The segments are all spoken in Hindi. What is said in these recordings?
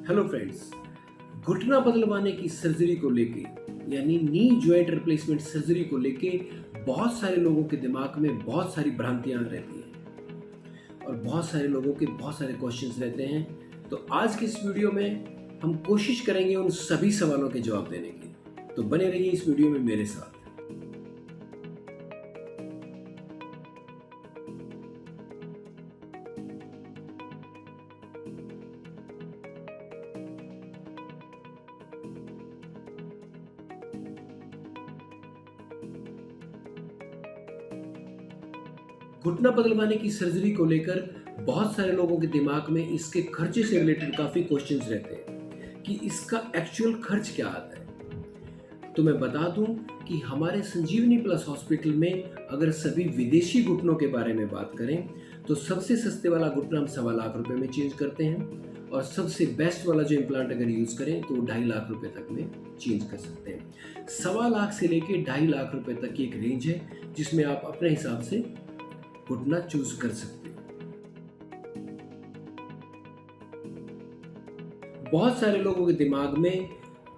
हेलो फ्रेंड्स, घुटना बदलवाने की सर्जरी को लेके यानी नी जॉइंट रिप्लेसमेंट सर्जरी को लेके बहुत सारे लोगों के दिमाग में बहुत सारी भ्रांतियां रहती हैं और बहुत सारे लोगों के बहुत सारे क्वेश्चंस रहते हैं। तो आज के इस वीडियो में हम कोशिश करेंगे उन सभी सवालों के जवाब देने की। तो बने रहिए इस वीडियो में मेरे साथ। घुटना बदलवाने की सर्जरी को लेकर बहुत सारे लोगों के दिमाग में इसके खर्चे से रिलेटेड काफ़ी क्वेश्चंस रहते हैं कि इसका एक्चुअल खर्च क्या आता है। तो मैं बता दूं कि हमारे संजीवनी प्लस हॉस्पिटल में अगर सभी विदेशी घुटनों के बारे में बात करें तो सबसे सस्ते वाला घुटना हम 1.25 लाख रुपए में चेंज करते हैं और सबसे बेस्ट वाला जो इम्प्लांट अगर यूज़ करें तो 2.5 लाख रुपए तक में चेंज कर सकते हैं। 1.25 लाख से लेके 2.5 लाख रुपए तक की एक रेंज है जिसमें आप अपने हिसाब से घुटना चूज कर सकते हैं। बहुत सारे लोगों के दिमाग में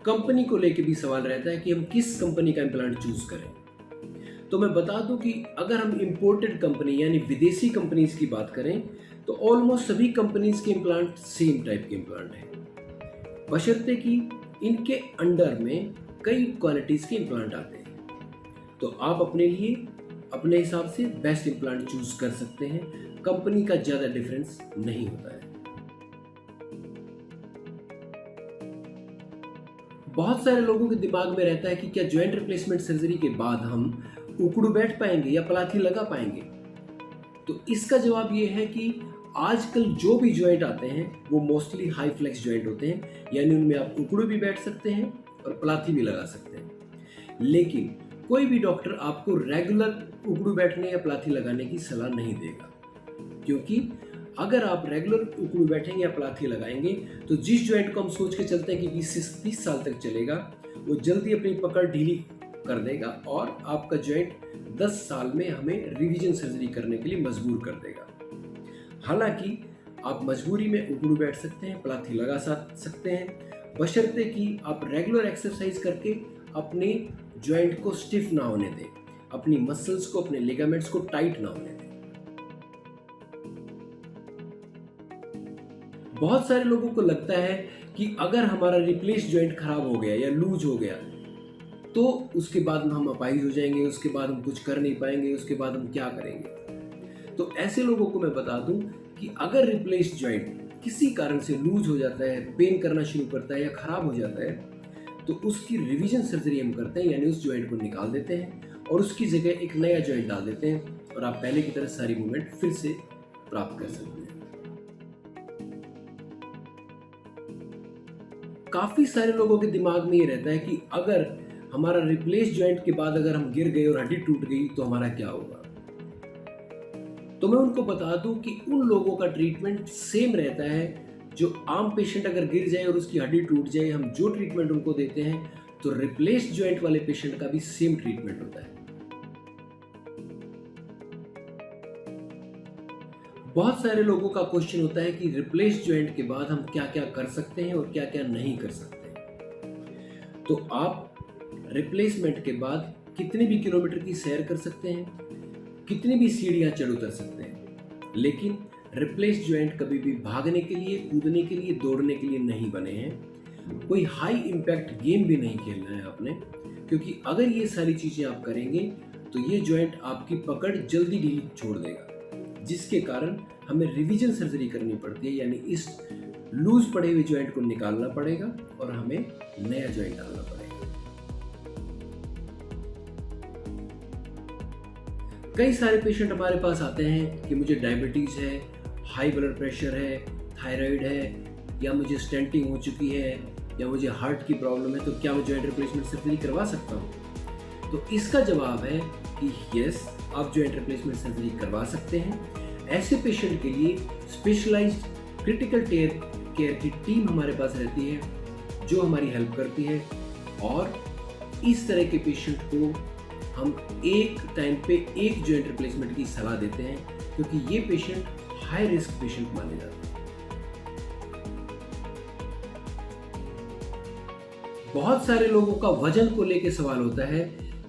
कंपनी को लेकर भी सवाल रहता है कि हम किस कंपनी का इम्प्लांट चूज करें। तो मैं बता दूं कि अगर हम इंपोर्टेड कंपनी यानी विदेशी कंपनीज की बात करें तो ऑलमोस्ट सभी कंपनीज के इम्प्लांट सेम टाइप के इम्प्लांट हैं, बशर्ते कि इनके अंडर में कई क्वालिटीज के इम्प्लांट आते हैं। तो आप अपने लिए अपने हिसाब से बेस्ट इम्प्लांट चूज कर सकते हैं। कंपनी का ज्यादा डिफरेंस नहीं होता है। बहुत सारे लोगों के दिमाग में रहता है कि क्या जॉइंट रिप्लेसमेंट सर्जरी के बाद हम उकड़ू बैठ पाएंगे या प्लाथी लगा पाएंगे। तो इसका जवाब ये है कि आजकल जो भी जॉइंट आते हैं वो मोस्टली हाई फ्लेक्स जॉइंट होते हैं, यानी उनमें आप उकड़ू भी बैठ सकते हैं और प्लाथी भी लगा सकते हैं। लेकिन कोई भी डॉक्टर आपको रेगुलर उकड़ू बैठने या प्लाथी लगाने की सलाह नहीं देगा, क्योंकि अगर आप रेगुलर उकड़ू बैठेंगे या प्लाथी लगाएंगे तो जिस जॉइंट को हम सोच के चलते हैं कि 20 से 30 साल तक चलेगा वो जल्दी अपनी पकड़ ढीली कर देगा और आपका जॉइंट 10 साल में हमें रिवीजन सर्जरी करने के लिए मजबूर कर देगा। हालांकि आप मजबूरी में उकड़ू बैठ सकते हैं, प्लाथी लगा सकते हैं, बशर्ते कि आप रेगुलर एक्सरसाइज करके अपने जॉइंट को स्टिफ ना होने दें, अपनी मसल्स को, अपने लिगामेंट्स को टाइट ना होने दें। बहुत सारे लोगों को लगता है कि अगर हमारा रिप्लेस जॉइंट खराब हो गया या लूज हो गया तो उसके बाद हम अपाहिज हो जाएंगे, उसके बाद हम कुछ कर नहीं पाएंगे, उसके बाद हम क्या करेंगे। तो ऐसे लोगों को मैं बता दूं कि अगर रिप्लेस जॉइंट किसी कारण से लूज हो जाता है, पेन करना शुरू करता है या खराब हो जाता है तो उसकी रिवीजन सर्जरी हम करते हैं, यानी उस जॉइंट को निकाल देते हैं और उसकी जगह एक नया जॉइंट डाल देते हैं और आप पहले की तरह सारी मूवमेंट फिर से प्राप्त कर सकते हैं। काफी सारे लोगों के दिमाग में ये रहता है कि अगर हमारा रिप्लेस जॉइंट के बाद अगर हम गिर गए और हड्डी टूट गई तो हमारा क्या होगा। तो मैं उनको बता दूं कि उन लोगों का ट्रीटमेंट सेम रहता है। जो आम पेशेंट अगर गिर जाए और उसकी हड्डी टूट जाए, हम जो ट्रीटमेंट उनको देते हैं तो रिप्लेस जॉइंट वाले पेशेंट का भी सेम ट्रीटमेंट होता है। बहुत सारे लोगों का क्वेश्चन होता है कि रिप्लेस जॉइंट के बाद हम क्या क्या कर सकते हैं और क्या क्या नहीं कर सकते। तो आप रिप्लेसमेंट के बाद कितने भी किलोमीटर की सैर कर सकते हैं, कितनी भी सीढ़ियां चढ़ उतर सकते हैं, लेकिन रिप्लेस जॉइंट कभी भी भागने के लिए, कूदने के लिए, दौड़ने के लिए नहीं बने हैं। कोई हाई इम्पैक्ट गेम भी नहीं खेलना है आपने, क्योंकि अगर ये सारी चीजें आप करेंगे तो ये जॉइंट आपकी पकड़ जल्दी ढीली छोड़ देगा, जिसके कारण हमें रिवीजन सर्जरी करनी पड़ती है, यानी इस लूज पड़े हुए जॉइंट को निकालना पड़ेगा और हमें नया जॉइंट डालना पड़ेगा। कई सारे पेशेंट हमारे पास आते हैं कि मुझे डायबिटीज है, हाई ब्लड प्रेशर है, थायराइड है, या मुझे स्टेंटिंग हो चुकी है, या मुझे हार्ट की प्रॉब्लम है, तो क्या मैं जॉइंट रिप्लेसमेंट सर्जरी करवा सकता हूँ। तो इसका जवाब है कि यस, आप जॉइंट रिप्लेसमेंट सर्जरी करवा सकते हैं। ऐसे पेशेंट के लिए स्पेशलाइज्ड क्रिटिकल केयर की टीम हमारे पास रहती है जो हमारी हेल्प करती है और इस तरह के पेशेंट को हम एक टाइम पे एक जॉइंट रिप्लेसमेंट की सलाह देते हैं, क्योंकि ये पेशेंट हाई रिस्क पेशेंट माने जाते हैं। बहुत सारे लोगों का वजन को लेकर सवाल होता है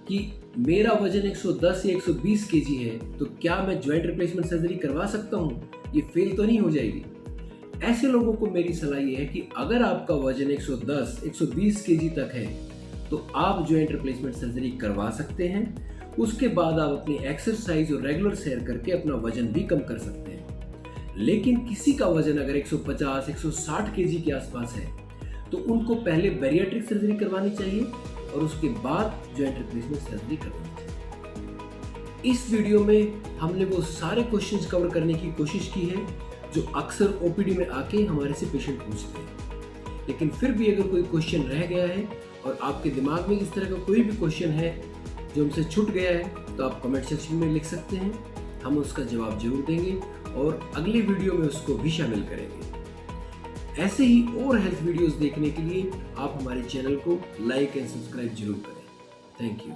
कि मेरा वजन 110 या 120 केजी है, तो क्या मैं जॉइंट रिप्लेसमेंट सर्जरी करवा सकता हूँ? ये फेल तो नहीं हो जाएगी? ऐसे लोगों को मेरी सलाह ये है कि अगर आपका वजन 110, 120 केजी तक है तो आप जॉइंट रिप्लेसमेंट सर्जरी करवा सकते हैं। उसके बाद आप अपनी एक्सरसाइज और रेगुलर सैर करके अपना वजन भी कम कर सकते हैं। लेकिन किसी का वजन अगर 150, 160 केजी के आसपास है तो उनको पहले बैरिएट्रिक सर्जरी करवानी चाहिए और उसके बाद जॉइंट रिप्लेसमेंट सर्जरी करवानी चाहिए। इस वीडियो में हमने वो सारे क्वेश्चंस कवर करने की कोशिश की है जो अक्सर ओपीडी में आके हमारे से पेशेंट पूछते हैं। लेकिन फिर भी अगर कोई क्वेश्चन रह गया है और आपके दिमाग में इस तरह का कोई भी क्वेश्चन है जो हमसे छूट गया है तो आप कमेंट सेक्शन में लिख सकते हैं, हम उसका जवाब जरूर देंगे और अगले वीडियो में उसको भी शामिल करेंगे। ऐसे ही और हेल्थ वीडियोस देखने के लिए आप हमारे चैनल को लाइक एंड सब्सक्राइब जरूर करें। Thank you.